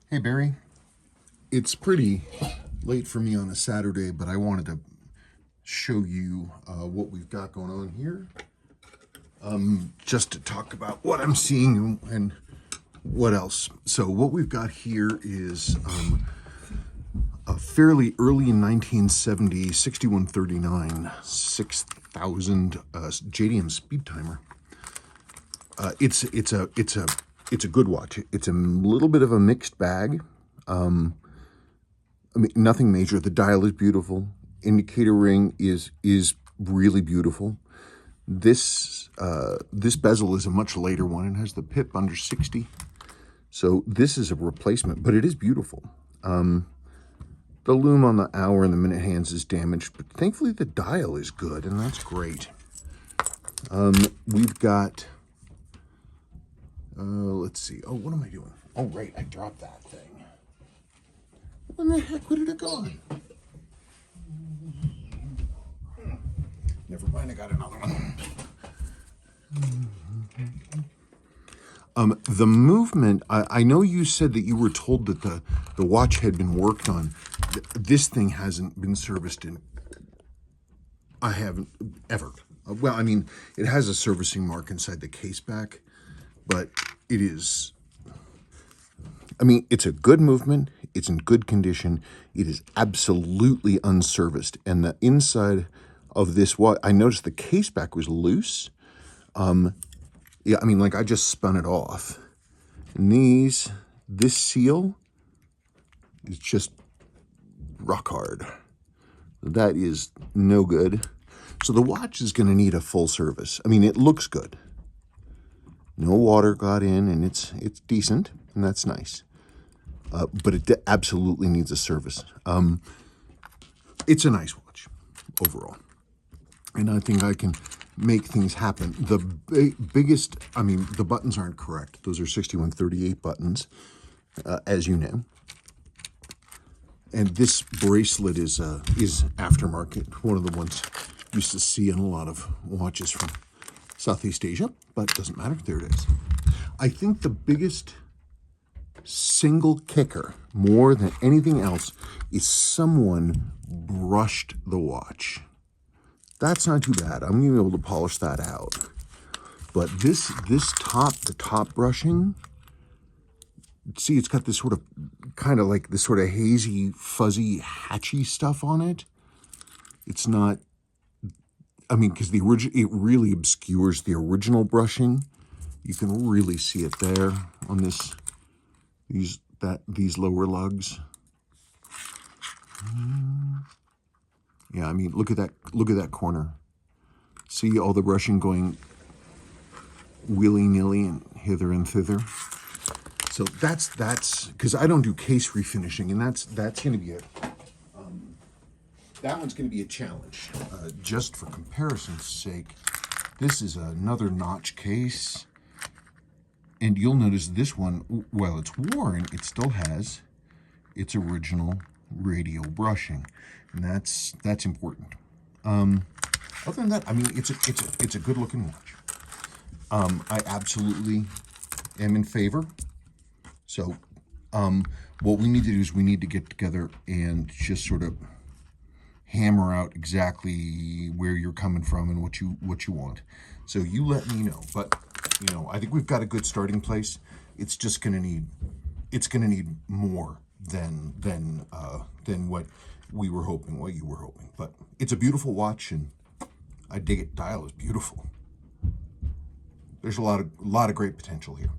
Hey Barry, it's pretty late for me on a Saturday, but I wanted to show you what we've got going on here. Just to talk about what I'm seeing and what else. So what we've got here is a fairly early in 1970 6139 6000 JDM Speedtimer. It's a good watch. It's a little bit of a mixed bag. I mean, nothing major. The dial is beautiful. Indicator ring is really beautiful. This bezel is a much later one. It has the pip under 60. So this is a replacement, but it is beautiful. The lume on the hour and the minute hands is damaged, but thankfully the dial is good, and that's great. We've got, let's see. Oh, what am I doing? Oh, right, I dropped that thing. When the heck would it have gone? Never mind, I got another one. The movement, I know you said that you were told that the watch had been worked on. This thing hasn't been serviced in, I haven't ever. Well, I mean, it has a servicing mark inside the case back, but it is, I mean, it's a good movement. It's in good condition. It is absolutely unserviced. And the inside of this watch, I noticed the case back was loose. Yeah, I mean, like I just spun it off. And this seal is just rock hard. That is no good. So the watch is going to need a full service. I mean, it looks good. No water got in, and it's decent, and that's nice. But it absolutely needs a service. It's a nice watch overall. And I think I can make things happen. The biggest, I mean, the buttons aren't correct. Those are 6138 buttons, as you know. And this bracelet is aftermarket, one of the ones you used to see in a lot of watches from Southeast Asia, but it doesn't matter. There it is. I think the biggest single kicker, more than anything else, is someone brushed the watch. That's not too bad. I'm gonna be able to polish that out. But the top brushing, see, it's got this sort of, kind of like this sort of hazy, fuzzy, hatchy stuff on it. It's not, I mean, because it really obscures the original brushing. You can really see it there on these lower lugs. Yeah, I mean, look at that corner. See all the brushing going willy-nilly and hither and thither. So that's because I don't do case refinishing, and that's going to be that one's going to be a challenge. Just for comparison's sake, this is another notch case, and you'll notice this one, while it's worn, it still has its original radial brushing, and that's important. Other than that, I mean, it's a good looking watch. I absolutely am in favor. So what we need to do is we need to get together and just sort of hammer out exactly where you're coming from and what you want. So you let me know. But you know, I think we've got a good starting place. It's just gonna need more than what we were hoping, what you were hoping. But it's a beautiful watch, and I dig it. Dial is beautiful. There's a lot of great potential here.